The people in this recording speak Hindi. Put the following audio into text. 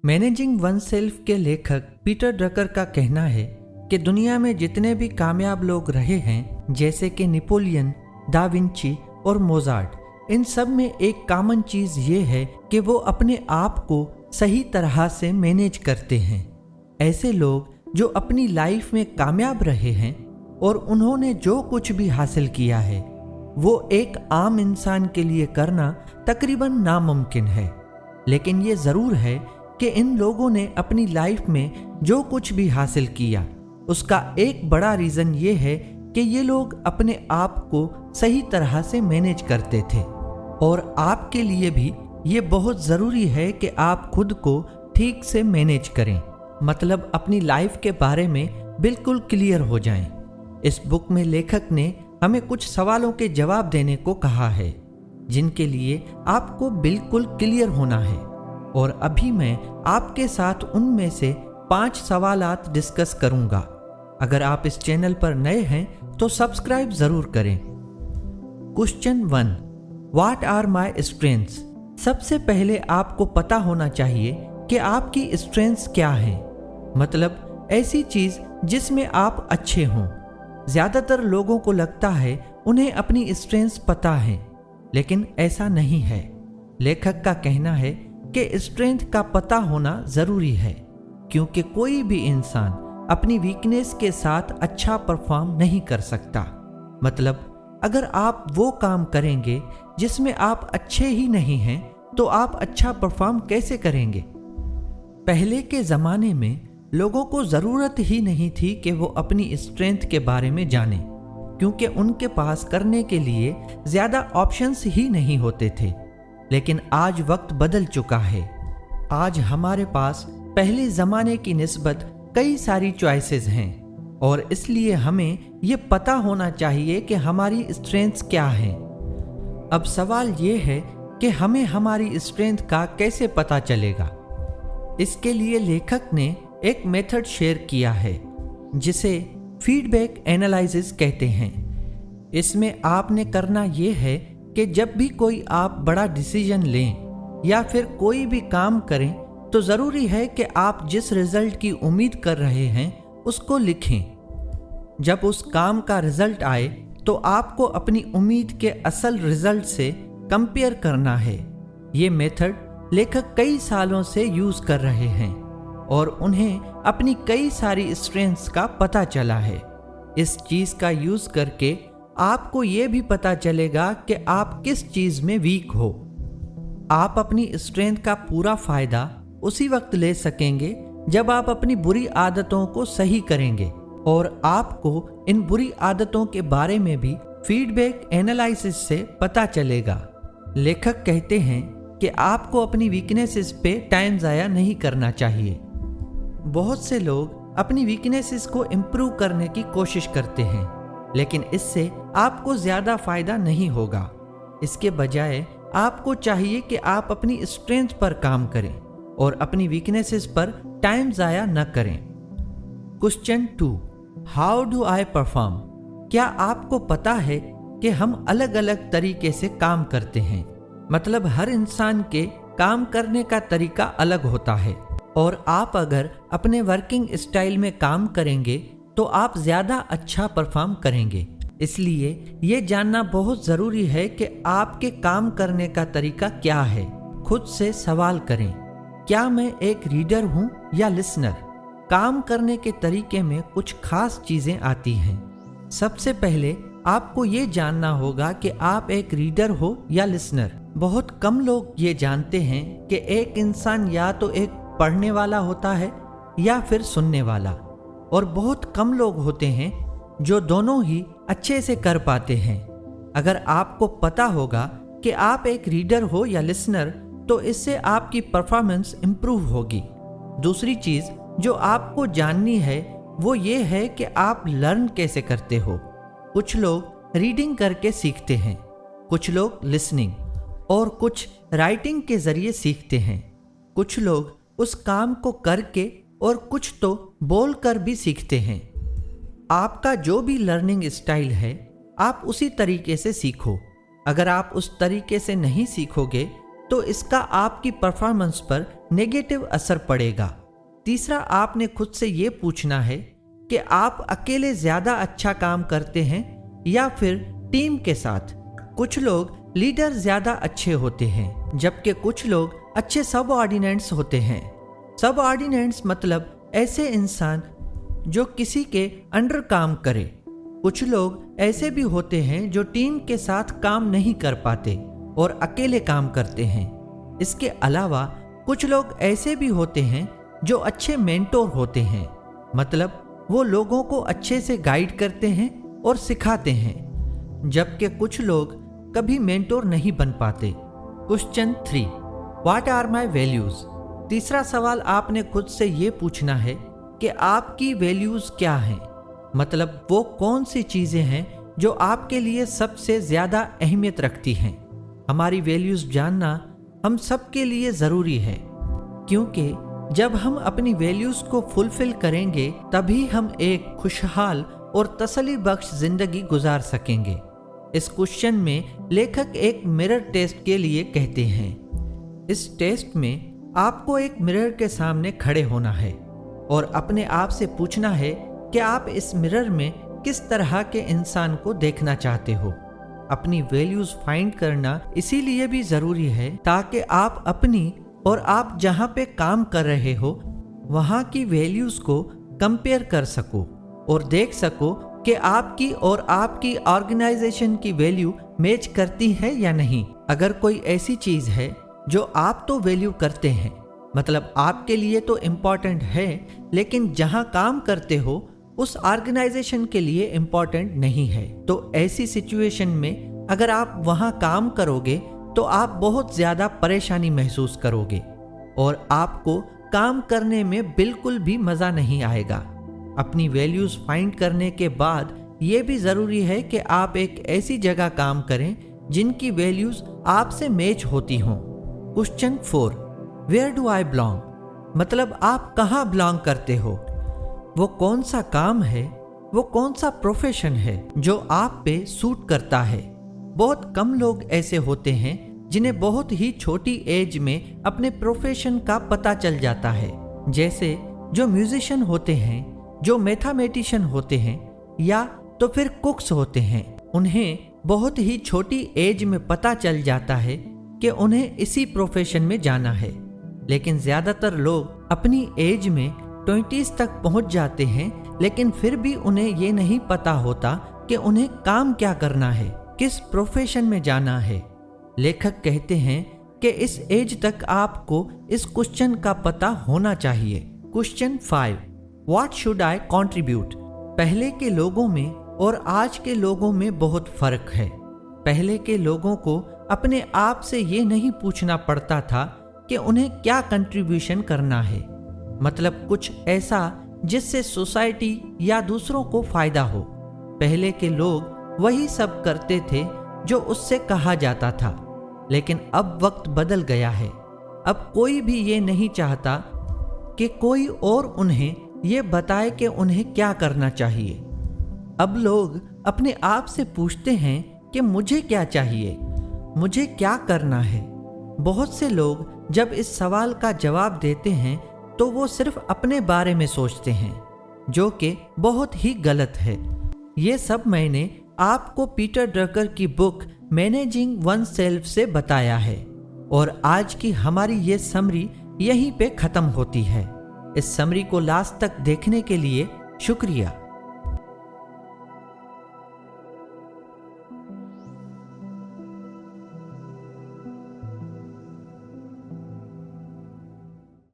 मैनेजिंग वन सेल्फ के लेखक पीटर ड्रकर का कहना है कि दुनिया में जितने भी कामयाब लोग रहे हैं, जैसे कि नेपोलियन, दा विंची और मोजार्ट, इन सब में एक कॉमन चीज़ ये है कि वो अपने आप को सही तरह से मैनेज करते हैं। ऐसे लोग जो अपनी लाइफ में कामयाब रहे हैं और उन्होंने जो कुछ भी हासिल किया है वो एक आम इंसान के लिए करना तकरीबन नामुमकिन है। लेकिन ये ज़रूर है कि इन लोगों ने अपनी लाइफ में जो कुछ भी हासिल किया उसका एक बड़ा रीज़न ये है कि ये लोग अपने आप को सही तरह से मैनेज करते थे। और आपके लिए भी ये बहुत ज़रूरी है कि आप खुद को ठीक से मैनेज करें, मतलब अपनी लाइफ के बारे में बिल्कुल क्लियर हो जाएं। इस बुक में लेखक ने हमें कुछ सवालों के जवाब देने को कहा है जिनके लिए आपको बिल्कुल क्लियर होना है, और अभी मैं आपके साथ उनमें से 5 सवालात डिस्कस करूंगा। अगर आप इस चैनल पर नए हैं तो सब्सक्राइब ज़रूर करें। Question 1, what are my strengths? सबसे पहले आपको पता होना चाहिए कि आपकी स्ट्रेंथ्स क्या हैं, मतलब ऐसी चीज़ जिसमें आप अच्छे हों। ज़्यादातर लोगों को लगता है उन्हें अपनी स्ट्रेंथ्स पता है, लेकिन ऐसा नहीं है। लेखक का कहना है कि स्ट्रेंथ का पता होना ज़रूरी है, क्योंकि कोई भी इंसान अपनी वीकनेस के साथ अच्छा परफॉर्म नहीं कर सकता। मतलब अगर आप वो काम करेंगे जिसमें आप अच्छे ही नहीं हैं तो आप अच्छा परफॉर्म कैसे करेंगे? पहले के ज़माने में लोगों को ज़रूरत ही नहीं थी कि वो अपनी स्ट्रेंथ के बारे में जानें, क्योंकि उनके पास करने के लिए ज़्यादा ऑप्शंस ही नहीं होते थे। लेकिन आज वक्त बदल चुका है। आज हमारे पास पहले ज़माने की निस्बत कई सारी चॉइसेस हैं, और इसलिए हमें ये पता होना चाहिए कि हमारी स्ट्रेंथ्स क्या हैं। अब सवाल ये है कि हमें हमारी स्ट्रेंथ का कैसे पता चलेगा। इसके लिए लेखक ने एक मेथड शेयर किया है जिसे फीडबैक एनालिसिस कहते हैं। इसमें आपने करना ये है कि जब भी कोई आप बड़ा डिसीजन लें या फिर कोई भी काम करें तो ज़रूरी है कि आप जिस रिज़ल्ट की उम्मीद कर रहे हैं उसको लिखें। जब उस काम का रिज़ल्ट आए तो आपको अपनी उम्मीद के असल रिज़ल्ट से कंपेयर करना है। ये मेथड लेखक कई सालों से यूज़ कर रहे हैं और उन्हें अपनी कई सारी स्ट्रेंथ्स का पता चला है। इस चीज़ का यूज़ करके आपको ये भी पता चलेगा कि आप किस चीज़ में वीक हो। आप अपनी स्ट्रेंथ का पूरा फ़ायदा उसी वक्त ले सकेंगे जब आप अपनी बुरी आदतों को सही करेंगे, और आपको इन बुरी आदतों के बारे में भी फीडबैक एनालिसिस से पता चलेगा। लेखक कहते हैं कि आपको अपनी वीकनेसेस पे टाइम ज़ाया नहीं करना चाहिए। बहुत से लोग अपनी वीकनेसेस को इम्प्रूव करने की कोशिश करते हैं, लेकिन इससे आपको ज़्यादा फ़ायदा नहीं होगा। इसके बजाय आपको चाहिए कि आप अपनी स्ट्रेंथ पर काम करें और अपनी वीकनेसेस पर टाइम ज़ाया न करें। Question 2, how do I perform? क्या आपको पता है कि हम अलग अलग तरीके से काम करते हैं, मतलब हर इंसान के काम करने का तरीका अलग होता है, और आप अगर अपने वर्किंग स्टाइल में काम करेंगे तो आप ज़्यादा अच्छा परफॉर्म करेंगे। इसलिए ये जानना बहुत ज़रूरी है कि आपके काम करने का तरीका क्या है। खुद से सवाल करें, क्या मैं एक रीडर हूँ या लिसनर? काम करने के तरीके में कुछ खास चीज़ें आती हैं। सबसे पहले आपको ये जानना होगा कि आप एक रीडर हो या लिसनर। बहुत कम लोग ये जानते हैं कि एक इंसान या तो एक पढ़ने वाला होता है या फिर सुनने वाला, और बहुत कम लोग होते हैं जो दोनों ही अच्छे से कर पाते हैं। अगर आपको पता होगा कि आप एक रीडर हो या लिसनर तो इससे आपकी परफॉर्मेंस इम्प्रूव होगी। दूसरी चीज़ जो आपको जाननी है वो ये है कि आप लर्न कैसे करते हो। कुछ लोग रीडिंग करके सीखते हैं, कुछ लोग लिसनिंग, और कुछ राइटिंग के ज़रिए सीखते हैं। कुछ लोग उस काम को करके और कुछ तो बोलकर भी सीखते हैं। आपका जो भी लर्निंग स्टाइल है आप उसी तरीके से सीखो। अगर आप उस तरीके से नहीं सीखोगे तो इसका आपकी परफॉर्मेंस पर नेगेटिव असर पड़ेगा। तीसरा, आपने खुद से ये पूछना है कि आप अकेले ज्यादा अच्छा काम करते हैं या फिर टीम के साथ। कुछ लोग लीडर ज्यादा अच्छे होते हैं, जबकि कुछ लोग अच्छे सबऑर्डिनेट्स होते हैं। सबऑर्डिनेट्स मतलब ऐसे इंसान जो किसी के अंडर काम करे। कुछ लोग ऐसे भी होते हैं जो टीम के साथ काम नहीं कर पाते और अकेले काम करते हैं। इसके अलावा कुछ लोग ऐसे भी होते हैं जो अच्छे मेंटोर होते हैं, मतलब वो लोगों को अच्छे से गाइड करते हैं और सिखाते हैं, जबकि कुछ लोग कभी मेंटोर नहीं बन पाते। Question 3, what are my values? तीसरा सवाल आपने खुद से ये पूछना है कि आपकी वैल्यूज क्या हैं, मतलब वो कौन सी चीजें हैं जो आपके लिए सबसे ज्यादा अहमियत रखती हैं। हमारी वैल्यूज जानना हम सबके लिए जरूरी है, क्योंकि जब हम अपनी वैल्यूज को फुलफिल करेंगे तभी हम एक खुशहाल और तसल्ली बख्श जिंदगी गुजार सकेंगे। इस क्वेश्चन में लेखक एक मिरर टेस्ट के लिए कहते हैं। इस टेस्ट में आपको एक मिरर के सामने खड़े होना है और अपने आप से पूछना है कि आप इस मिरर में किस तरह के इंसान को देखना चाहते हो। अपनी वैल्यूज फाइंड करना इसीलिए भी जरूरी है ताकि आप अपनी और आप जहां पे काम कर रहे हो वहां की वैल्यूज को कंपेयर कर सको और देख सको कि आपकी और आपकी ऑर्गेनाइजेशन की वैल्यू मैच करती है या नहीं। अगर कोई ऐसी चीज है जो आप तो वैल्यू करते हैं, मतलब आपके लिए तो इम्पोर्टेंट है, लेकिन जहां काम करते हो उस ऑर्गेनाइजेशन के लिए इम्पोर्टेंट नहीं है, तो ऐसी सिचुएशन में अगर आप वहां काम करोगे तो आप बहुत ज्यादा परेशानी महसूस करोगे और आपको काम करने में बिल्कुल भी मजा नहीं आएगा। अपनी वैल्यूज फाइंड करने के बाद यह भी जरूरी है कि आप एक ऐसी जगह काम करें जिनकी वैल्यूज आपसे मैच होती हों। Question 4, where do I belong? मतलब आप कहाँ बिलोंग करते हो। वो कौन सा काम है, वो कौन सा प्रोफेशन है जो आप पे सूट करता है। बहुत कम लोग ऐसे होते हैं जिन्हें बहुत ही छोटी एज में अपने प्रोफेशन का पता चल जाता है, जैसे जो म्यूजिशियन होते हैं, जो मैथमेटिशियन होते हैं या तो फिर कुक्स होते हैं। उन्हें बहुत ही छोटी एज में पता चल जाता है कि उन्हें इसी प्रोफेशन में जाना है, लेकिन ज्यादातर लोग अपनी एज में 20s तक पहुंच जाते हैं, लेकिन फिर भी उन्हें ये नहीं पता होता कि उन्हें काम क्या करना है, किस प्रोफेशन में जाना है। लेखक कहते हैं कि इस एज तक आपको इस क्वेश्चन का पता होना चाहिए। Question 5, what should I contribute? पहले के लोगों में और आज के लोगों में बहुत फर्क है। पहले के लोगों को अपने आप से ये नहीं पूछना पड़ता था कि उन्हें क्या कंट्रीब्यूशन करना है, मतलब कुछ ऐसा जिससे सोसाइटी या दूसरों को फायदा हो। पहले के लोग वही सब करते थे जो उससे कहा जाता था, लेकिन अब वक्त बदल गया है। अब कोई भी ये नहीं चाहता कि कोई और उन्हें ये बताए कि उन्हें क्या करना चाहिए। अब लोग अपने आप से पूछते हैं कि मुझे क्या चाहिए, मुझे क्या करना है। बहुत से लोग जब इस सवाल का जवाब देते हैं तो वो सिर्फ अपने बारे में सोचते हैं, जो कि बहुत ही गलत है। ये सब मैंने आपको पीटर ड्रकर की बुक मैनेजिंग वन सेल्फ से बताया है और आज की हमारी ये समरी यहीं पे खत्म होती है। इस समरी को लास्ट तक देखने के लिए शुक्रिया।